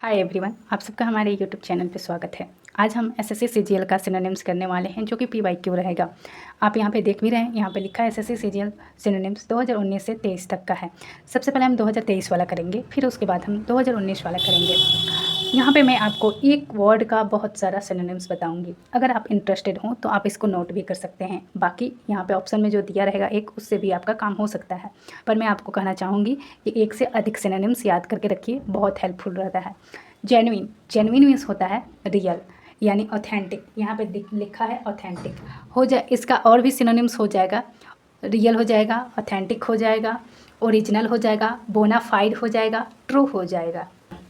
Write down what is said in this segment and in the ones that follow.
Hi everyone, आप सबका हमारे यूट्यूब चैनल पे स्वागत है। आज हम एसएससी सीजीएल का सिनोनिम्स करने वाले हैं जो कि पीवाईक्यू रहेगा। आप यहाँ पे देख भी रहे हैं, यहाँ पे लिखा है एसएससी सीजीएल सिनोनिम्स 2019 से 23 तक का है। सबसे पहले हम 2023 वाला करेंगे, फिर उसके बाद हम 2019 वाला करेंगे। यहाँ पे मैं आपको एक वर्ड का बहुत सारा सिनोनिम्स बताऊँगी। अगर आप इंटरेस्टेड हों तो आप इसको नोट भी कर सकते हैं। बाकी यहाँ पे ऑप्शन में जो दिया रहेगा एक, उससे भी आपका काम हो सकता है। पर मैं आपको कहना चाहूँगी कि एक से अधिक सिनोनिम्स याद करके रखिए, बहुत हेल्पफुल रहता है। जेन्युइन, जेन्युइन मीन्स होता है रियल यानी ऑथेंटिक। यहाँ पे लिखा है ऑथेंटिक हो जाए, इसका और भी सिनोनिम्स हो जाएगा। रियल हो जाएगा, ऑथेंटिक हो जाएगा, ओरिजिनल हो जाएगा, बोनाफाइड हो जाएगा, ट्रू हो जाएगा।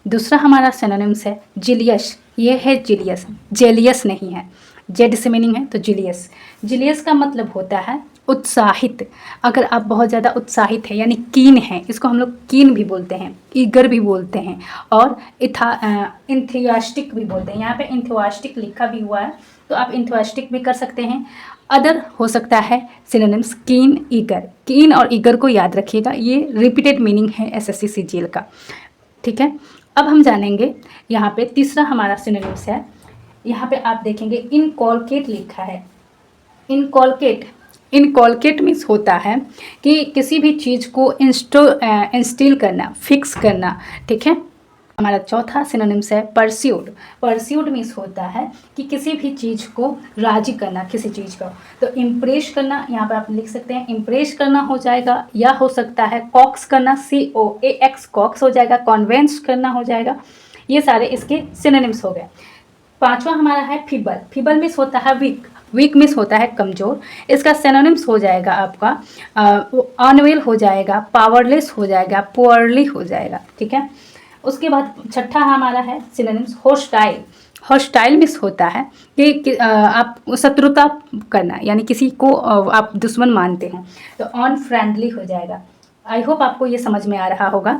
दूसरा हमारा सिनोनिम्स है जिलियस। ये है जिलियस, जेलियस नहीं है। जेड से मीनिंग है तो जिलियस। जिलियस का मतलब होता है उत्साहित। अगर आप बहुत ज़्यादा उत्साहित है यानी कीन है, इसको हम लोग कीन भी बोलते हैं, ईगर भी बोलते हैं और इंथुआस्टिक भी बोलते हैं। यहाँ पे इंथुआस्टिक लिखा भी हुआ है तो आप इंथुआस्टिक भी कर सकते हैं। अदर हो सकता है सिनोनिम्स कीन, ईगर। कीन और ईगर को याद रखिएगा, ये रिपीटेड मीनिंग है एसएससी सीजीएल का। ठीक है, अब हम जानेंगे यहाँ पे तीसरा हमारा सिनोनिम्स है। यहाँ पे आप देखेंगे इनकॉलकेट लिखा है। इनकॉलकेट, इनकॉलकेट मीन्स होता है कि किसी भी चीज़ को इंस्टिल करना, फिक्स करना। ठीक है, हमारा चौथा सिनोनिम्स है परस्यूड। परस्यूड मीन्स होता है कि किसी भी चीज़ को राजी करना, किसी चीज़ को। तो इम्प्रेस करना, यहाँ पर आप लिख सकते हैं इम्प्रेस करना हो जाएगा, या हो सकता है कॉक्स करना, COAX कॉक्स हो जाएगा, कॉन्वेंस करना हो जाएगा। ये सारे इसके सिनोनिम्स हो गए। पांचवा हमारा है फीबल। फीबल मीन्स होता है वीक। वीक मीन्स होता है कमज़ोर। इसका सिनोनिम्स हो जाएगा आपका अनवेल हो जाएगा, पावरलेस हो जाएगा, पुअरली हो जाएगा। ठीक है, उसके बाद छठा हमारा है सिनोनिम्स होस्टाइल। होस्टाइल मीन्स होता है कि आप शत्रुता करना, यानी किसी को आप दुश्मन मानते हैं। तो अनफ्रेंडली हो जाएगा। आई होप आपको ये समझ में आ रहा होगा।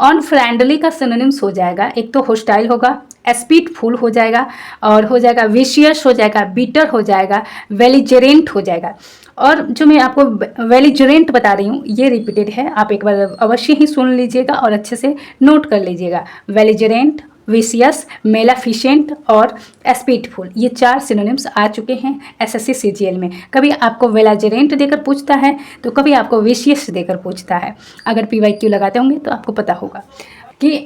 अनफ्रेंडली का सिनोनिम्स हो जाएगा, एक तो होस्टाइल होगा, स्पीटफुल हो जाएगा, और हो जाएगा विशियस हो जाएगा, बीटर हो जाएगा, बेलिजरेंट हो जाएगा। और जो मैं आपको बेलिजरेंट बता रही हूँ ये रिपीटेड है, आप एक बार अवश्य ही सुन लीजिएगा और अच्छे से नोट कर लीजिएगा। बेलिजरेंट, विशियस, मेलाफिशेंट और स्पीटफुल, ये 4 सिनोनिम्स आ चुके हैं एसएससी सीजीएल में। कभी आपको बेलिजरेंट देकर पूछता है तो कभी आपको विशियस देकर पूछता है। अगर पीवाईक्यू लगाते होंगे तो आपको पता होगा कि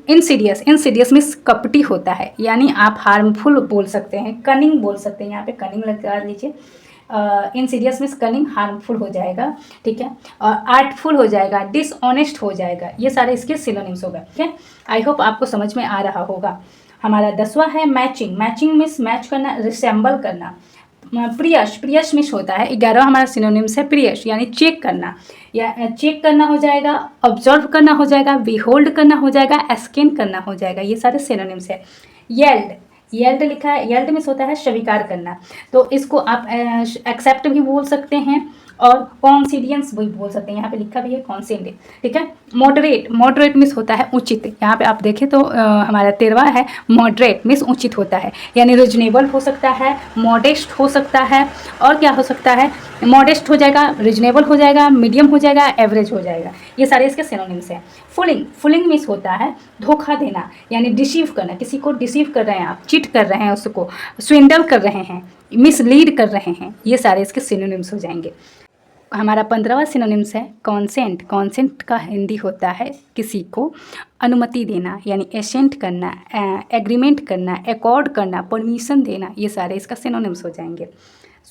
इनसीडियस, इनसीडियस मीन्स कपटी होता है, यानी आप हार्मफुल बोल सकते हैं, कनिंग बोल सकते हैं। यहाँ पे कनिंग लगा लीजिए। इनसीडियस मीन्स कनिंग, हार्मफुल हो जाएगा। ठीक है, और आर्टफुल हो जाएगा, डिसऑनेस्ट हो जाएगा। ये सारे इसके सिनोनिम्स हो गए। ठीक है, आई होप आपको समझ में आ रहा होगा। हमारा 10वां है मैचिंग। मैचिंग मीन्स मैच करना, रिसेंबल करना। प्रियश, प्रियश मिस होता है। 11वां हमारा सिनोनिम्स है प्रियश, यानी चेक करना, या चेक करना हो जाएगा, ऑब्जर्व करना हो जाएगा, बिहोल्ड करना हो जाएगा, स्कैन करना हो जाएगा। ये सारे सिनोनिम्स है। येल्ड, येल्ड लिखा है, येल्ड मिस होता है स्वीकार करना, तो इसको आप एक्सेप्ट भी बोल सकते हैं और कॉन्सिडियंस भी बोल सकते हैं। यहाँ पे लिखा भी है कॉन्सिडेंट। ठीक है, मॉडरेट, मॉडरेट मिस होता है उचित। यहाँ पे आप देखें तो हमारा 13वां है मॉडरेट मिस उचित होता है, यानी रिजनेबल हो सकता है, मॉडेस्ट हो सकता है, और क्या हो सकता है, मॉडेस्ट हो जाएगा, रिजनेबल हो जाएगा, मीडियम हो जाएगा, एवरेज हो जाएगा। ये सारे इसके सिनोनिम्स हैं। फुलिंग, फुलिंग मिस होता है धोखा देना, यानी डिसीव करना, किसी को डिसीव कर रहे हैं आप, चीट कर रहे हैं, उसको स्विंडल कर रहे हैं, मिसलीड कर रहे हैं। ये सारे इसके सिनोनिम्स हो जाएंगे। हमारा 15वां सिनोनिम्स है कॉन्सेंट। कॉन्सेंट का हिंदी होता है किसी को अनुमति देना, यानी एसेंट करना, एग्रीमेंट करना, एकॉर्ड करना, परमिशन देना। ये सारे इसका सिनोनिम्स हो जाएंगे।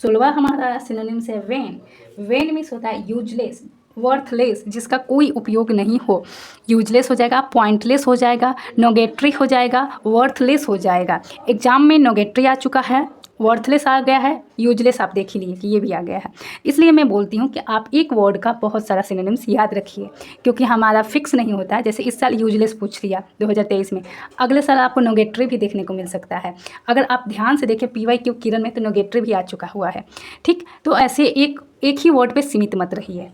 16वां हमारा सिनोनिम्स है वेन। वेन मीन्स होता है यूजलेस, वर्थलेस, जिसका कोई उपयोग नहीं हो, यूजलेस हो जाएगा, पॉइंटलेस हो जाएगा, नोगेटरी हो जाएगा, वर्थलेस हो जाएगा। एग्जाम में नोगेटरी आ चुका है, वर्थलेस आ गया है, यूजलेस आप देख ही लिए कि ये भी आ गया है। इसलिए मैं बोलती हूँ कि आप एक वर्ड का बहुत सारा सिनोनिम्स याद रखिए, क्योंकि हमारा फिक्स नहीं होता है। जैसे इस साल यूजलेस पूछ लिया 2023 में, अगले साल आपको नोगेटरी भी देखने को मिल सकता है। अगर आप ध्यान से देखें पीवाईक्यू किरण में तो नोगेटरी भी आ चुका हुआ है। ठीक, तो ऐसे एक ही वर्ड पे सीमित मत रहिए।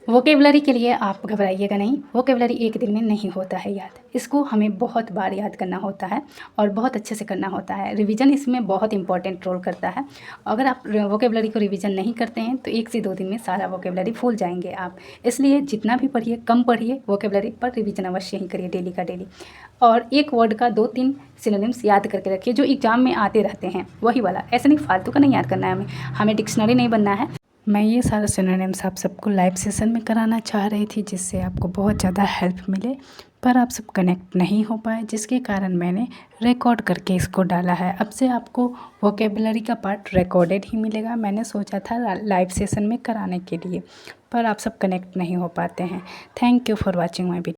वोकेबलरी के लिए आप घबराइएगा नहीं, वोकेबलरी एक दिन में नहीं होता है याद, इसको हमें बहुत बार याद करना होता है और बहुत अच्छे से करना होता है। रिवीजन इसमें बहुत इंपॉर्टेंट रोल करता है। अगर आप वोकेबलरी को रिवीजन नहीं करते हैं तो 1 से 2 दिन में सारा वोकेबलरी भूल जाएंगे आप। इसलिए जितना भी पढ़िए कम पढ़िए, वोकेबलरी पर रिवीजन अवश्य ही करिए डेली का डेली। और एक वर्ड का 2-3 सिनोनिम्स याद करके रखिए जो एग्जाम में आते रहते हैं, वही वाला, ऐसे नहीं फालतू का नहीं याद करना है हमें डिक्शनरी नहीं बनना है। मैं ये सारा सिनोनिम्स आप सबको लाइव सेशन में कराना चाह रही थी जिससे आपको बहुत ज़्यादा हेल्प मिले, पर आप सब कनेक्ट नहीं हो पाए, जिसके कारण मैंने रिकॉर्ड करके इसको डाला है। अब से आपको वोकेबलरी का पार्ट रिकॉर्डेड ही मिलेगा। मैंने सोचा था लाइव सेशन में कराने के लिए, पर आप सब कनेक्ट नहीं हो पाते हैं। Thank you for watching my video.